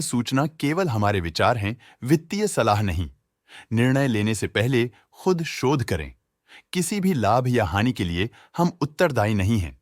सूचना केवल हमारे विचार हैं, वित्तीय सलाह नहीं। निर्णय लेने से पहले खुद शोध करें। किसी भी लाभ या हानि के लिए हम उत्तरदायी नहीं हैं।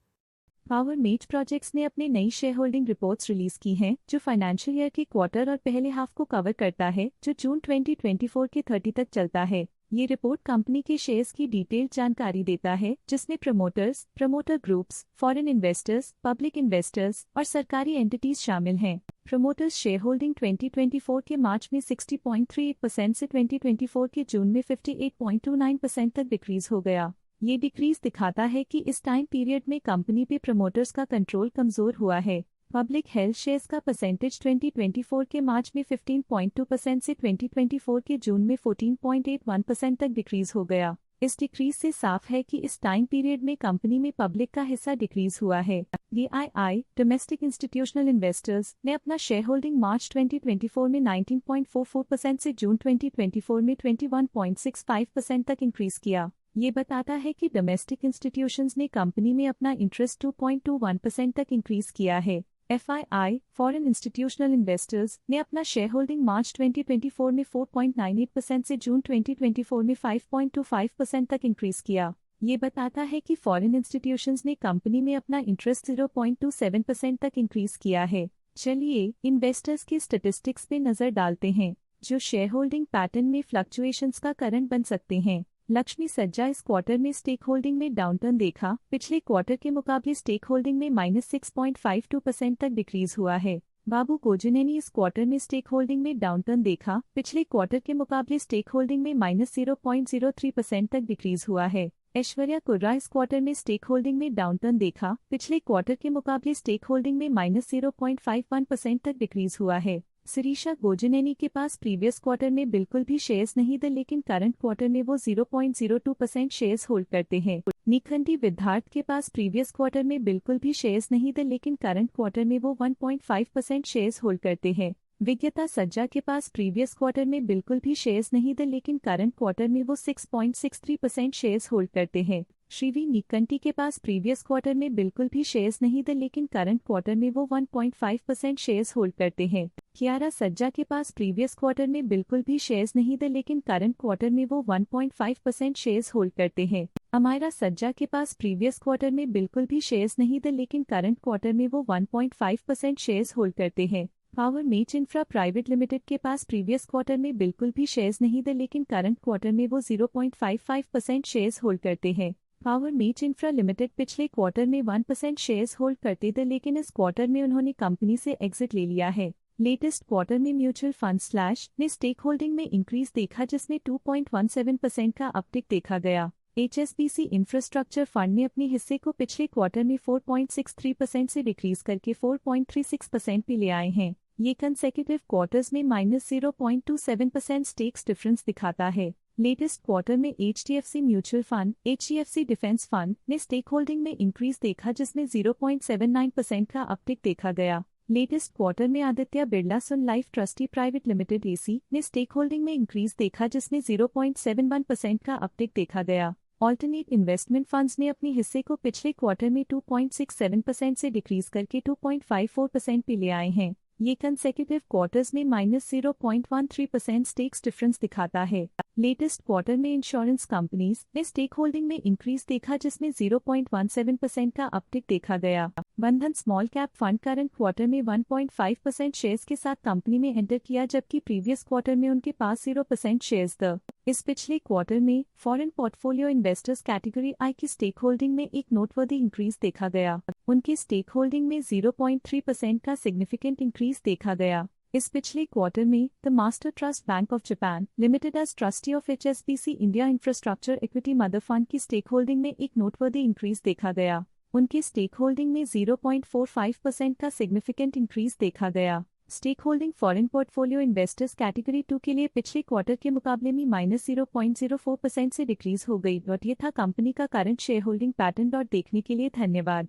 पावर मेट प्रोजेक्ट्स ने अपनी नई शेयर होल्डिंग रिपोर्ट्स रिलीज की हैं, जो फाइनेंशियल ईयर के क्वार्टर और पहले हाफ को कवर करता है, जो जून 2024 के 30 तक चलता है। ये रिपोर्ट कंपनी के शेयर्स की डिटेल्ड जानकारी देता है, जिसमें promoters, promoter groups, foreign investors, public investors और सरकारी एंटिटीज शामिल हैं। प्रमोटर्स शेयर होल्डिंग 2024 के मार्च में 60.38% से 2024 के जून में 58.29% तक डिक्रीज हो गया। ये डिक्रीज दिखाता है कि इस टाइम पीरियड में कंपनी पे प्रमोटर्स का कंट्रोल कमजोर हुआ है। पब्लिक हेल्थ शेयर्स का परसेंटेज 2024 के मार्च में 15.2% से 2024 के जून में 14.81% तक डिक्रीज हो गया। इस डिक्रीज से साफ है कि इस टाइम पीरियड में कंपनी में पब्लिक का हिस्सा डिक्रीज हुआ है। DII डोमेस्टिक इंस्टीट्यूशनल इन्वेस्टर्स ने अपना शेयर होल्डिंग मार्च 2024 में 19.44% से जून 2024 में 21.65% तक इंक्रीज किया। ये बताता है कि डोमेस्टिक इंस्टीट्यूशंस ने कंपनी में अपना इंटरेस्ट 2.21% तक इंक्रीज किया है। FII फॉरेन इंस्टीट्यूशनल इन्वेस्टर्स ने अपना शेयर होल्डिंग मार्च 2024 में 4.98% से जून 2024 में 5.25% तक इंक्रीज किया। ये बताता है कि फॉरेन इंस्टीट्यूशंस ने कंपनी में अपना इंटरेस्ट 0.27% तक इंक्रीज किया है। चलिए इन्वेस्टर्स के स्टैटिस्टिक्स पे नजर डालते हैं, जो शेयर होल्डिंग पैटर्न में फ्लक्चुएशंस का कारण बन सकते हैं। लक्ष्मी सज्जा इस क्वार्टर में स्टेक होल्डिंग में डाउनटर्न देखा। पिछले क्वार्टर के मुकाबले स्टेक होल्डिंग में -6.52% तक डिक्रीज हुआ है। बाबू कोजने ने इस क्वार्टर में स्टेक होल्डिंग में डाउनटर्न देखा। पिछले क्वार्टर के मुकाबले स्टेक होल्डिंग में -0.03% तक डिक्रीज हुआ है। ऐश्वर्या कुर्रा इस क्वार्टर में स्टेक होल्डिंग में डाउनटर्न देखा। पिछले क्वार्टर के मुकाबले स्टेक होल्डिंग में -0.51% तक डिक्रीज हुआ है। सिरीशा गोजनेनी के पास प्रीवियस क्वार्टर में बिल्कुल भी शेयर्स नहीं थे, लेकिन करंट क्वार्टर में वो 0.02% शेयर्स होल्ड करते हैं। निखंडी विद्यार्थ के पास प्रीवियस क्वार्टर में बिल्कुल भी शेयर्स नहीं थे, लेकिन करंट क्वार्टर में वो 1.5% शेयर्स होल्ड करते हैं। विज्ञता सज्जा के पास प्रीवियस क्वार्टर में बिल्कुल भी शेयर्स नहीं थे, लेकिन करंट क्वार्टर में वो 6.63% शेयर्स होल्ड करते हैं। श्रीवी निकंटी के पास प्रीवियस क्वार्टर में बिल्कुल भी शेयर्स नहीं थे, लेकिन करंट क्वार्टर में वो 1.5% शेयर्स होल्ड करते हैं। कियारा सज्जा के पास प्रीवियस क्वार्टर में बिल्कुल भी शेयर्स नहीं थे, लेकिन करंट क्वार्टर में वो 1.5% शेयर्स होल्ड करते हैं। अमायरा सज्जा के पास प्रीवियस क्वार्टर में बिल्कुल भी शेयर्स नहीं थे, लेकिन करंट क्वार्टर में वो 1.5% शेयर्स होल्ड करते हैं। Power mate infra private limited के पास प्रीवियस क्वार्टर में बिल्कुल भी शेयर्स नहीं थे, लेकिन करंट क्वार्टर में वो 0.55% शेयर्स होल्ड करते हैं। पावर मेट इंफ्रा लिमिटेड पिछले क्वार्टर में 1% शेयर्स होल्ड करते थे, लेकिन इस क्वार्टर में उन्होंने कंपनी से एग्जिट ले लिया है। लेटेस्ट क्वार्टर में म्यूचुअल फंड स्लैश ने स्टेक होल्डिंग में इंक्रीज देखा, जिसमें 2.17% का अपटिक देखा गया। HSBC इंफ्रास्ट्रक्चर फंड ने अपने हिस्से को पिछले क्वार्टर में 4.63% से डिक्रीज करके 4.36% पे ले आए हैं। ये कंसेक्यूटिव क्वार्टर्स में -0.27% स्टेक्स डिफरेंस दिखाता है। लेटेस्ट क्वार्टर में HDFC mutual fund, HDFC defence fund ने स्टेक होल्डिंग में इंक्रीज देखा, जिसमें 0.79% का अपटिक देखा गया। लेटेस्ट क्वार्टर में Aditya Birla Sun Life Trustee private limited AC ने स्टेक होल्डिंग में इंक्रीज देखा, जिसमें 0.71% का अपटिक देखा गया। ऑल्टरनेट इन्वेस्टमेंट फंड्स ने अपने हिस्से को पिछले क्वार्टर में 2.67% से डिक्रीज करके 2.54% पे ले आए हैं। ये कंसेक्यूटिव क्वार्टर्स में -0.13% स्टेक्स डिफरेंस दिखाता है। लेटेस्ट क्वार्टर में इंश्योरेंस कंपनीज ने स्टेक होल्डिंग में इंक्रीज देखा, जिसमें 0.17% का अपटिक देखा गया। बंधन small cap fund current quarter में 1.5% शेयर्स के साथ कंपनी में एंटर किया, जबकि प्रीवियस क्वार्टर में उनके पास 0% शेयर्स थे। इस पिछले क्वार्टर में foreign portfolio investors category I की स्टेक होल्डिंग में एक नोटवर्दी इंक्रीज देखा गया। उनकी स्टेक होल्डिंग में 0.3% का सिग्निफिकेंट इंक्रीज देखा गया। इस पिछले क्वार्टर में the master trust bank of Japan limited as trustee of HSBC India infrastructure equity mother fund की स्टेक होल्डिंग में एक नोटवर्दी इंक्रीज देखा गया। उनकी स्टेक होल्डिंग में 0.45% का सिग्निफिकेंट इंक्रीज देखा गया। Stake holding foreign portfolio investors category 2 के लिए पिछले क्वार्टर के मुकाबले में -0.04% से डिक्रीज हो गई। ये था कंपनी का करंट शेयर होल्डिंग पैटर्न। देखने के लिए धन्यवाद।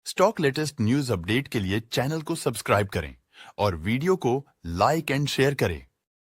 स्टॉक लेटेस्ट न्यूज अपडेट के लिए चैनल को सब्सक्राइब करें और वीडियो को लाइक एंड शेयर करें।